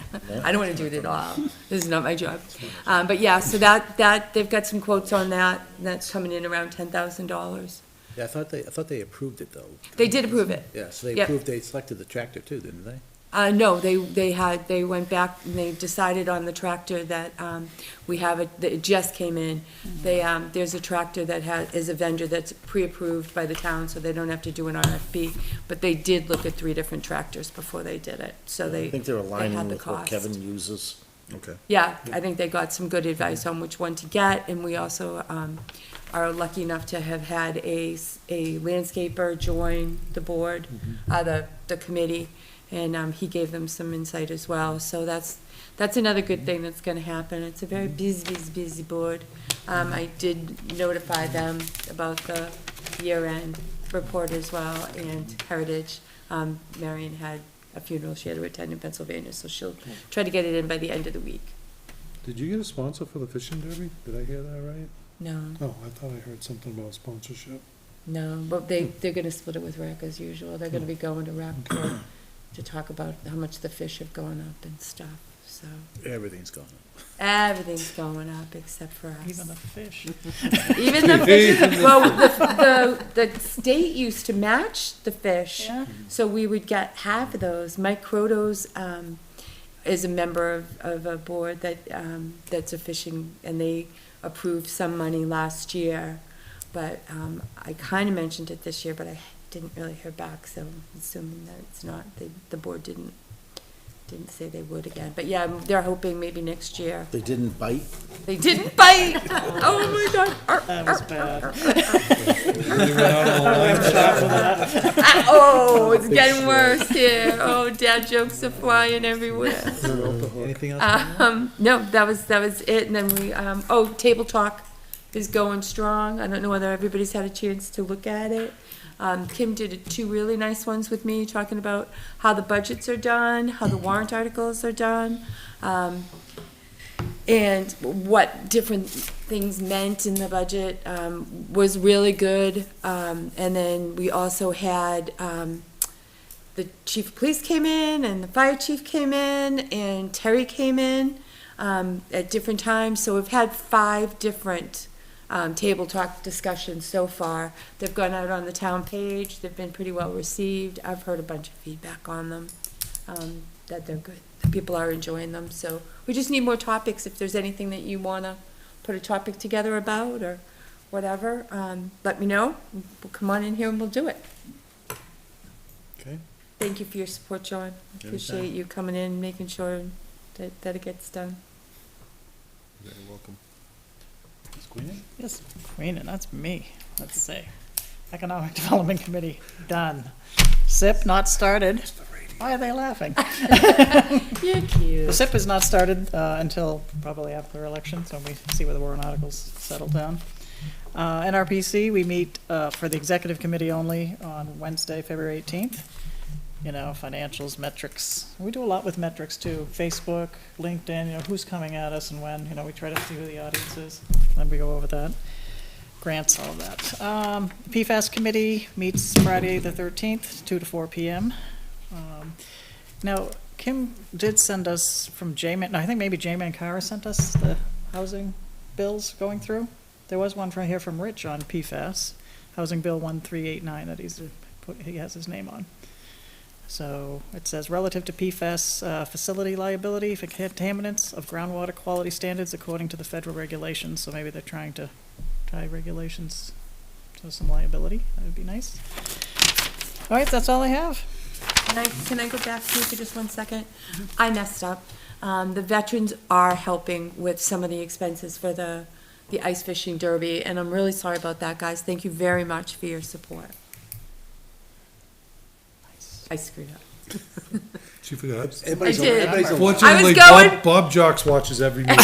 B: I don't wanna do it at all. This is not my job. But yeah, so that, they've got some quotes on that. That's coming in around $10,000.
A: Yeah, I thought they approved it, though.
B: They did approve it.
A: Yeah, so they
B: Yep.
A: approved, they selected the tractor too, didn't they?
B: No, they went back and they decided on the tractor that, we have it, that it just came in. There's a tractor that is a vendor that's pre-approved by the town, so they don't have to do an RFP. But they did look at 3 different tractors before they did it, so
C: I think they're
B: had
C: aligning
B: the
C: with what
B: cost.
C: Kevin uses. Okay.
B: Yeah, I think they got some good advice on which one to get, and we also, are lucky enough to have had a landscaper join the board, the committee, and, he gave them some insight as well, so that's another good thing that's gonna happen. It's a very busy board. I did notify them about the year-end report as well, and Heritage. Marion had a funeral she had to attend in Pennsylvania, so she'll try to get it in by the end of the week.
G: Did you get a sponsor for the fishing derby? Did I hear that right?
B: No,
G: Oh, I thought I heard something about sponsorship.
B: no, but they're gonna split it with Rec as usual. They're gonna be going to Rec to talk about how much the fish have gone up and stuff, so.
A: Everything's gone up.
B: Everything's going up except for us.
H: Even the fish.
B: Even the fish, well, the state used to match the fish,
H: Yeah.
B: so we would get half of those. Mike Crotos, is a member of a board that's a fishing, and they approved some money last year. But, I kinda mentioned it this year, but I didn't really hear back, so I'm assuming that it's not, the board didn't say they would again. But yeah, they're hoping maybe next year.
C: They didn't bite?
B: They didn't bite! Oh my God!
H: That was bad.
B: Oh, it's getting worse here. Oh, dad jokes are flying everywhere.
A: Anything else?
B: No, that was it. And then we, Table Talk is going strong. I don't know whether everybody's had a chance to look at it. Kim did 2 really nice ones with me, talking about how the budgets are done, how the warrant articles are done, and what different things meant in the budget, was really good. And then we also had, the chief of police came in, and the fire chief came in, and Terry came in, at different times. So we've had 5 different table talk discussions so far. They've gone out on the town page. They've been pretty well received. I've heard a bunch of feedback on them, that they're good. The people are enjoying them. So we just need more topics. If there's anything that you want to put a topic together about or whatever, let me know. We'll come on in here and we'll do it.
A: Okay.
B: Thank you for your support, John. Appreciate
A: Anytime.
B: you coming in, making sure that it gets done.
A: Very welcome.
H: Yes, Queenan, that's me. Let's see. Economic Development Committee, done. SIP not started. Why are they laughing?
B: You're
H: The
B: cute.
H: SIP is not started until probably after election, so we see where the warrant articles settle down. NRPC, we meet for the executive committee only on Wednesday, February 18th. You know, financials, metrics. We do a lot with metrics too. Facebook, LinkedIn, you know, who's coming at us and when. You know, we try to see who the audience is. Then we go over that. Grants, all of that. PFAS committee meets Friday the 13th, 2 to 4 p.m. Now, Kim did send us from J-Man, no, I think maybe J-Man Cara sent us the housing bills going through. There was one from here from Rich on PFAS, Housing Bill 1389 that he has his name on. So it says relative to PFAS facility liability for contaminants of groundwater quality standards according to the federal regulations. So maybe they're trying to tie regulations to some liability. That would be nice. All right, that's all I have.
B: Can I go back to you for just 1 second? I messed up. The veterans are helping with some of the expenses for the ice fishing derby, and I'm really sorry about that, guys. Thank you very much for your support. I screwed up.
G: She forgot.
B: I did.
G: Fortunately,
B: going-
G: Bob Jocks watches every meeting.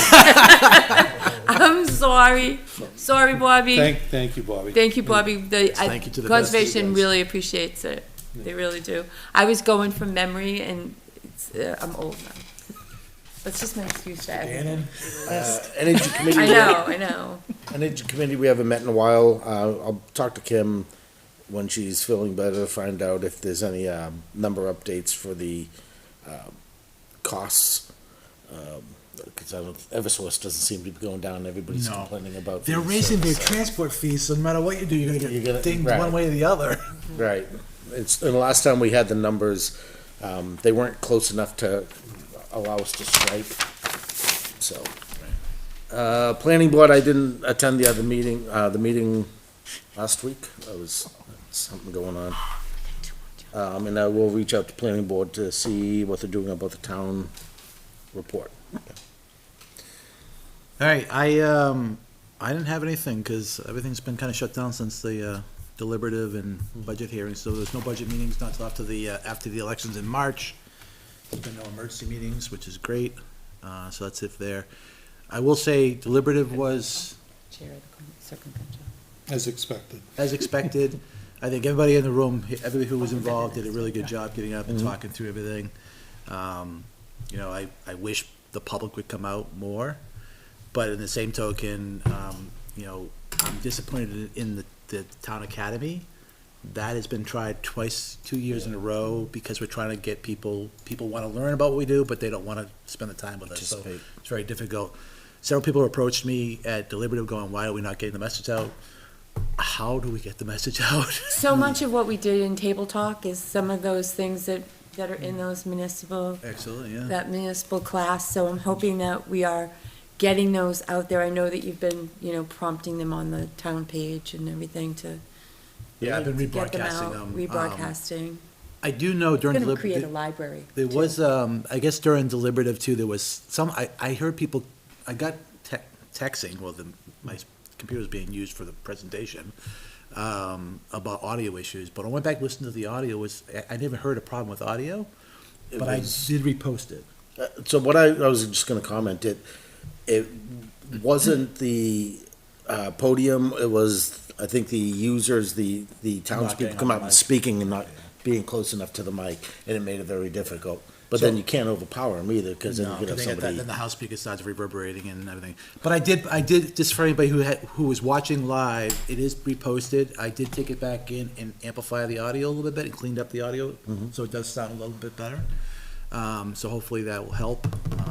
B: I'm sorry. Sorry, Bobby.
G: Thank you, Bobby.
B: Thank you, Bobby.
A: Thank you to the best of you
B: Conservation
A: guys.
B: really appreciates it. They really do. I was going from memory, and I'm old now. That's just my excuse for everything.
C: Energy committee.
B: I know.
C: Energy committee, we haven't met in a while. I'll talk to Kim when she's feeling better, find out if there's any, number updates for the, costs. Cause Eversource doesn't seem to be going down, everybody's
A: No.
C: complaining about.
A: They're
C: these,
A: raising their
C: so-
A: transport fees, so no matter what you do, you're gonna
C: You're
A: get
C: gonna-
A: dinged
C: right.
A: one way or the other.
C: Right. And the last time we had the numbers, they weren't close enough to allow us to strike, so. Planning board, I didn't attend the meeting last week. There was something going on. And I will reach out to planning board to see what they're doing about the town report.
A: All right, I didn't have anything, because everything's been kind of shut down since the deliberative and budget hearings, so there's no budget meetings, not till after the elections in March. There's been no emergency meetings, which is great, so that's it there. I will say deliberative was,
B: Chair of the circumvention.
G: As expected.
A: as expected. I think everybody in the room, everybody who was involved did a really good job getting up and talking through everything. You know, I wish the public would come out more, but in the same token, you know, I'm disappointed in the town academy. That has been tried twice, 2 years in a row, because we're trying to get people want to learn about what we do, but they don't want to spend the time with us, so
C: Participate.
A: it's very difficult. Several people approached me at deliberative going, why are we not getting the message out? How do we get the message out?
B: So much of what we did in table talk is some of those things that are in those municipal,
A: Excellent, yeah.
B: that municipal class, so I'm hoping that we are getting those out there. I know that you've been, prompting them on the town page and everything to
A: Yeah, I've been
B: get them
A: rebroadcasting
B: out,
A: them.
B: rebroadcasting.
A: I do know during
B: Gonna create a
A: deliberative,
B: library.
A: there
B: too.
A: was, I guess during deliberative too, there was some, I heard people, I got texting, well, my computer was being used for the presentation, about audio issues, but I went back and listened to the audio, I never heard a problem with audio,
C: It
A: but I
C: was-
A: did repost it.
C: So what I was just gonna comment, it wasn't the, podium, it was, I think the users, the
A: Not
C: townspeople
A: getting
C: come
A: on
C: out
A: the
C: and
A: mic.
C: speaking and not being close enough to the mic, and it made it very difficult. But then you can't overpower them either, cause then
A: No,
C: you could have
A: 'cause
C: somebody.
A: then the house speaker starts reverberating and everything. But I did, just for anybody who was watching live, it is reposted. I did take it back in and amplify the audio a little bit and cleaned up the audio, so it does sound a little bit better. So hopefully that will help.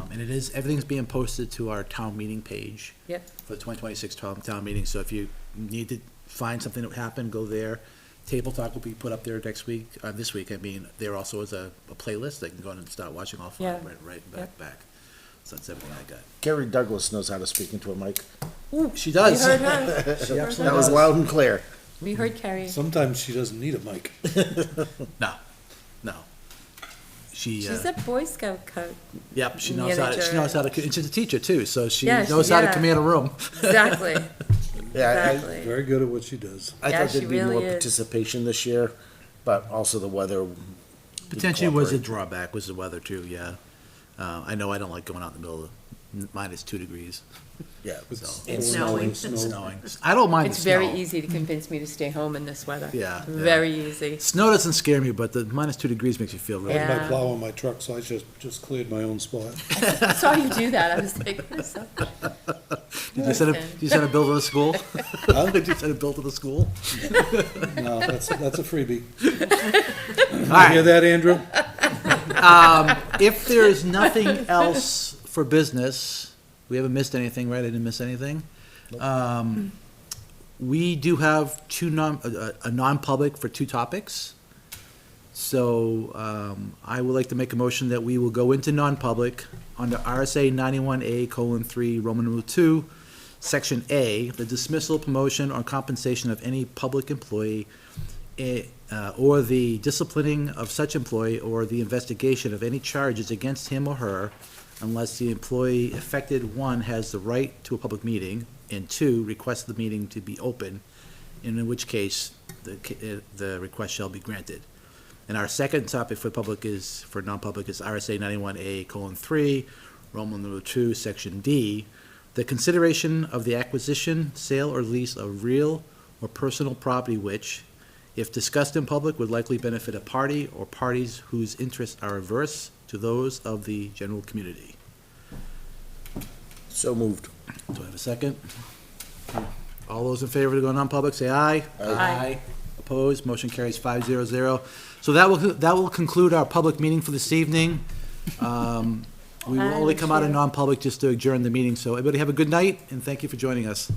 A: And everything's being posted to our town meeting page.
B: Yep.
A: For the 2026 town meeting, so if you need to find something that happened, go there. Table Talk will be put up there next week, this week, I mean, there also is a playlist, they can go in and start watching all
B: Yeah.
A: five, right,
B: Yep.
A: back. So that's everything I got.
C: Carrie Douglas knows how to speak into a mic.
A: She
B: We
A: does.
B: heard her.
C: That was loud and clear.
B: We heard Carrie.
G: Sometimes she doesn't need a mic.
A: No.
B: She's a Boy Scout
A: Yep, she knows how to, and she's a teacher too, so she
B: Yeah,
A: knows how to
B: yeah.
A: command a room.
B: Exactly,
C: Yeah,
B: exactly.
G: Very good at what she does.
C: I
B: Yeah,
C: thought
B: she
C: there'd be more
B: really is.
C: participation this year, but also the weather. would
A: Potentially was a
C: cooperate.
A: drawback, was the weather too, yeah. I know I don't like going out in the middle of -2 degrees.
C: Yeah.
A: So-
C: And
F: snowing.
A: Snowing. I don't mind the
B: It's
A: snow.
B: very easy to convince me to stay home in this weather.
A: Yeah, yeah.
B: Very easy.
A: Snow doesn't scare me, but the -2 degrees makes you feel really.
B: Yeah.
G: My plow on my truck, so I just cleared my own spot.
B: I saw you do that, I was like, what's up?
A: Did you send a bill to the school?
G: Huh?
A: Did you send a bill to the school?
G: No, that's a freebie.
A: All
G: You
A: right.
G: hear that, Andrew?
A: If there is nothing else for business, we haven't missed anything, right? I didn't miss anything. We do have a non-public for 2 topics. So, I would like to make a motion that we will go into non-public under RSA 91A:3, Roman numeral 2, Section A, the dismissal, promotion, or compensation of any public employee, or the disciplining of such employee, or the investigation of any charges against him or her, unless the employee affected, 1, has the right to a public meeting, and 2, requests the meeting to be open, and in which case, the request shall be granted. And our second topic for non-public is RSA 91A:3, Roman numeral 2, Section D, the consideration of the acquisition, sale, or lease of real or personal property which, if discussed in public, would likely benefit a party or parties whose interests are averse to those of the general community.
C: So moved.
A: Do I have a second? All those in favor to go non-public, say aye.
B: Aye.
A: Opposed, motion carries 500. So that will conclude our public meeting for this evening. We will only come out of non-public just to adjourn the meeting, so everybody have a good night, and thank you for joining us.